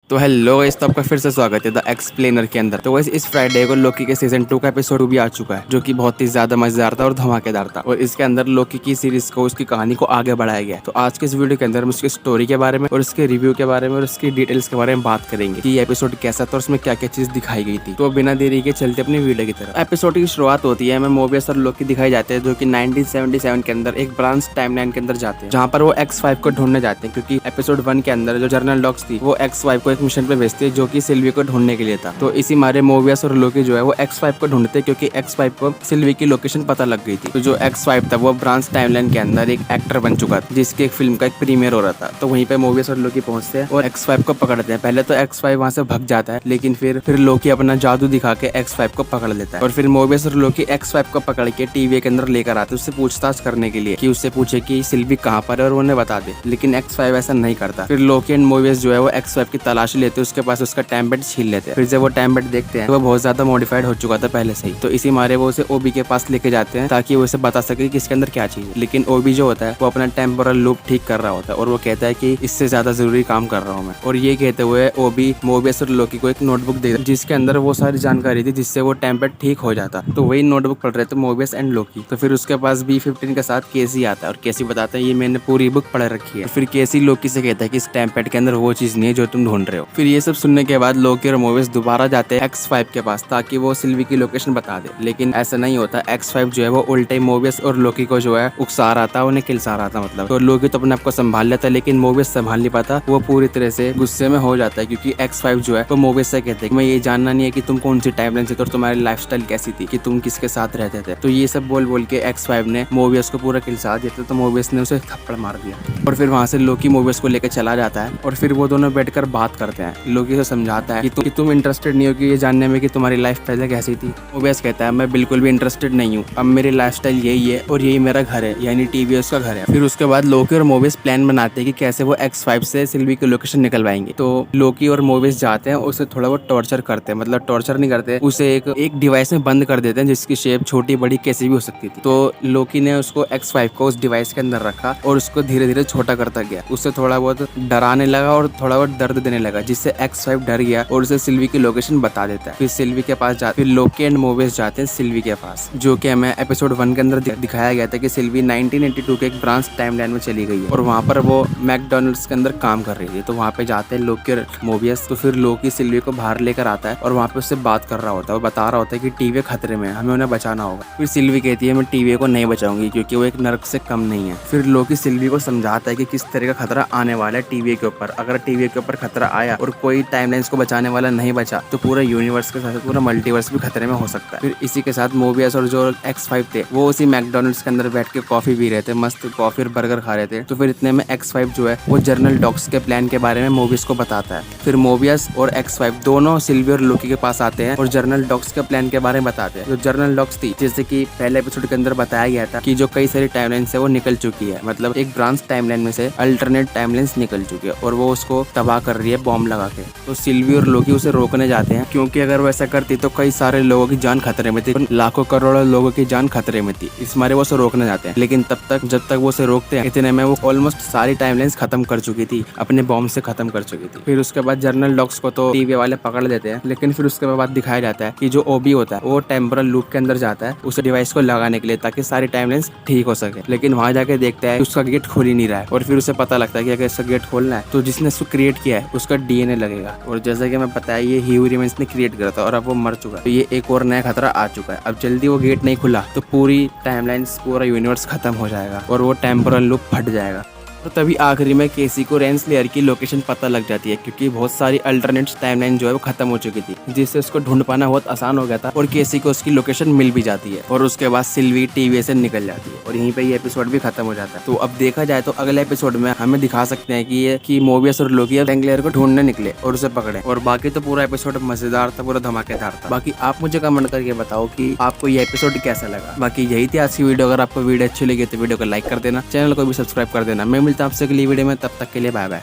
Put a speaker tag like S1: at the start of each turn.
S1: तो hello guys, तो आपका फिर से स्वागत है द एक्सप्लेनर के अंदर। तो गाइस इस फ्राइडे को लोकी के सीजन 2 का एपिसोड भी आ चुका है, जो कि बहुत ही ज्यादा मजेदार था और धमाकेदार था। और इसके अंदर लोकी की सीरीज को, उसकी कहानी को आगे बढ़ाया गया है। तो आज के इस वीडियो के अंदर हम उसकी स्टोरी के बारे में और उसके रिव्यू के बारे में और उसकी डिटेल्स के बारे में बात करेंगे कि ये एपिसोड कैसा था और उसमें क्या क्या चीज दिखाई गई थी। तो बिना देरी के चलते अपनी वीडियो की तरफ। एपिसोड की शुरुआत होती है, हमें मोबियस और लोकी दिखाई जाते हैं, जो कि 1977 के अंदर एक ब्रांच टाइमलाइन के अंदर जाते हैं, जहाँ पर वो X5 को ढूंढने जाते हैं। क्योंकि एपिसोड 1 के अंदर जो जर्नल डॉग्स थी वो X5 को एक मिशन पे भेजती है, जो कि सिल्वी को ढूंढने के लिए था। तो इसी मारे मोबियस और लोकी जो है वो X5 को ढूंढते, क्योंकि X5 को सिल्वी की लोकेशन पता लग गई थी। तो जो X5 था वो ब्रांच टाइमलाइन के अंदर एक एक्टर बन चुका था, जिसकी एक फिल्म का एक प्रीमियर हो रहा था। तो वहीं पे मोबियस और लोकी पहुंचते हैं और X5 को पकड़ते हैं। पहले तो X5 वहां से भाग जाता है, लेकिन फिर लोकी अपना जादू दिखा के X5 को पकड़ लेता है। और फिर मोबियस और लोकी X5 को पकड़ के टीवी के अंदर लेकर आते हैं, उससे पूछताछ करने के लिए कि उससे पूछे कि सिल्वी कहाँ पर है और उन्हें बता दे। लेकिन X5 ऐसा नहीं करता। फिर लोकी एंड मोबियस जो है वो X5 की तलाशी लेते हैं, उसके पास उसका टैम्बलेट छीन लेते हैं। फिर जब वो टैम्बलेट देखते हैं तो वो बहुत ज्यादा मॉडिफाइड हो चुका था पहले से ही। तो इसी मारे वो उसे ओबी के पास लेके जाते हैं, ताकि वो उसे बता सके कि इसके अंदर क्या चाहिए। लेकिन ओबी जो होता है वो अपना टेम्पोरल लूप ठीक कर रहा होता है, और वो कहता है कि इससे ज्यादा जरूरी काम कर रहा हूँ मैं। और ये कहते हुए ओबी मोबियस और लोकी को एक नोटबुक दे, जिसके अंदर वो सारी जानकारी थी, जिससे वो टैम्बलेट ठीक हो जाता। तो वही नोटबुक पढ़ रहे थे मोबियस एंड लोकी। तो फिर उसके पास B15 के साथ केसी आता है, और केसी बताता है ये मैंने पूरी बुक पढ़ रखी है। फिर केसी लोकी से कहता है कि इस टैम्बलेट के अंदर वो चीज नहीं है जो तुम ढूंढ रहे हो। फिर ये सब सुनने के बाद लोकी और मोबियस दोबारा जाते हैं X5 के पास, ताकि वो सिल्वी की लोकेशन बता दे। लेकिन ऐसा नहीं होता। X5 जो है वो उल्टे मोबियस और लोकी को जो है उकसा रहा था, उन्हें किलसा रहा था मतलब। तो लोकी तो अपने आप को संभाल लेता है, लेकिन मोबियस संभाल नहीं पाता। वो पूरी तरह से गुस्से में हो जाता है, क्योंकि X5 जो है वो मोबियस से कहते हैं मैं ये जानना नहीं है कि तुम कौन सी टाइमलाइन से थे और तुम्हारी लाइफस्टाइल कैसी थी, कि तुम किसके साथ रहते थे। तो ये सब बोल बोल के X5 ने मोबियस को पूरा किलसा दिया। तो मोबियस ने उसे थप्पड़ मार दिया, और फिर वहां से लोकी मोबियस को लेकर चला जाता है। और फिर वो दोनों बैठकर बात करते हैं। लोकी से समझाता है कि तुम इंटरेस्टेड नहीं हो कि ये जानने में कि तुम्हारी लाइफ पहले कैसी थी। मोबियस कहता है मैं बिल्कुल भी इंटरेस्टेड नहीं हूँ, अब मेरी लाइफस्टाइल यही है और यही मेरा घर है, यानी टीवी उसका घर है। फिर उसके बाद लोकी और मोबियस प्लान बनाते हैं कि कैसे वो X5 से सिल्वी की लोकेशन निकलवाएंगे। तो लोकी और मोबियस जाते हैं, उसे थोड़ा बहुत टॉर्चर करते हैं, मतलब टॉर्चर नहीं करते, उसे एक डिवाइस में बंद कर देते हैं, जिसकी शेप छोटी बड़ी कैसी भी हो सकती थी। तो लोकी ने उसको X5 को उस डिवाइस के अंदर रखा और उसको धीरे धीरे छोटा करता गया। उससे थोड़ा बहुत डराने लगा और थोड़ा बहुत दर्द देने लगा, जिससे X5 डर गया और उसे सिल्वी की लोकेशन बता देता है। फिर सिल्वी के पास जाते, फिर लोकी एंड मोबियस जाते हैं सिल्वी के पास, जो कि हमें एपिसोड 1 के अंदर दिखाया गया था कि सिल्वी 1982 के एक ब्रांच टाइमलाइन में चली गई है, और वहाँ पर वो मैकडोनल्ड्स के अंदर काम कर रही थी। तो वहाँ पे जाते हैं लोकी और मोबियस। तो फिर लोकी सिल्वी को बाहर लेकर आता है और वहाँ पे उससे बात कर रहा होता है। वो बता रहा होता है कि टीवी खतरे में है, हमें उन्हें बचाना होगा। फिर सिल्वी कहती है मैं टीवी को नहीं बचाऊंगी, क्योंकि वो एक नर्क से कम नहीं है। फिर लोकी सिल्वी को समझाता है कि किस तरह का खतरा आने वाला है टीवी के ऊपर। अगर टीवी के ऊपर खतरा आया और कोई टाइमलाइंस को बचाने वाला नहीं बचा, तो पूरा यूनिवर्स के साथ पूरा मल्टीवर्स भी खतरे में हो सकता है। फिर इसी के साथ मोबियस और जो X5 थे वो उसी मैकडोनल्ड्स के अंदर बैठ के कॉफी पी रहे थे, मस्त कॉफी और बर्गर खा रहे थे। तो फिर इतने में X5 जो है वो जर्नल डॉग्स के प्लान के बारे में मोबियस को बताता है। फिर मोबियस और X5 दोनों सिल्वी और लोकी के पास आते हैं और जर्नल डॉग्स के प्लान के बारे में बताते हैं। जो जर्नल डॉग्स थी, जैसे कि पहले एपिसोड के अंदर बताया गया था कि जो कई सारी टाइमलाइन से वो निकल चुकी है, मतलब एक ब्रांच टाइमलाइन में से अल्टरनेट टाइमलाइंस निकल चुकी है और वो उसको तबाह कर रही है बॉम्ब लगा के। तो सिल्वी और लोकी उसे रोकने जाते हैं, क्योंकि अगर वो ऐसा करती तो कई सारे लोगों की जान खतरे में थी, लाखों करोड़ों लोगों की जान खतरे में थी। इस मारे वो उसे रोकने जाते हैं, लेकिन जब तक वो उसे रोकते हैं, इतने में वो ऑलमोस्ट सारी टाइमलाइंस खत्म कर चुकी थी, अपने बॉम्ब से खत्म कर चुकी थी। फिर उसके बाद जर्नल डॉग्स को तो टीवी वाले पकड़ लेते हैं, लेकिन फिर उसके बाद दिखाया जाता है कि जो ओबी होता है वो टेम्पोरल लूप के अंदर जाता है उस डिवाइस को लगाने के लिए, ताकि सारी टाइमलाइंस ठीक हो सके। लेकिन वहां जाके देखता है उसका गेट खोल ही नहीं रहा है, और फिर उसे पता लगता है कि अगर इसका गेट खोलना है तो जिसने इसको क्रिएट किया है उसका DNA लगेगा। और जैसा कि मैं बताया ये ह्यू रिमेंस ने क्रिएट करा था और अब वो मर चुका है। तो ये एक और नया खतरा आ चुका है। अब जल्दी वो गेट नहीं खुला तो पूरी टाइमलाइंस, पूरा यूनिवर्स खत्म हो जाएगा और वो टेम्पोरल लूप फट जाएगा। तो तभी आखिरी में केसी को रेंसलेयर की लोकेशन पता लग जाती है, क्योंकि बहुत सारी अल्टरनेट टाइमलाइन जो है वो खत्म हो चुकी थी, जिससे उसको ढूंढ पाना बहुत आसान हो गया था और केसी को उसकी लोकेशन मिल भी जाती है। और उसके बाद सिल्वी टीवी से निकल जाती है और यहीं पे ये एपिसोड भी खत्म हो जाता है। तो अब देखा जाए तो अगले एपिसोड में हमें दिखा सकते हैं कि मोबियस और लोकी रेंसलेयर को ढूंढने निकले और उसे पकड़े। और बाकी तो पूरा एपिसोड मजेदार था, पूरा धमाकेदार था। बाकी आप मुझे कमेंट करके बताओ कि आपको ये एपिसोड कैसा लगा। बाकी यही थी आज की वीडियो। अगर आपको वीडियो अच्छी लगी तो वीडियो को लाइक कर देना, चैनल को भी सब्सक्राइब कर देना। मैं मिलता हूं आपसे अगली वीडियो में, तब तक के लिए बाय बाय।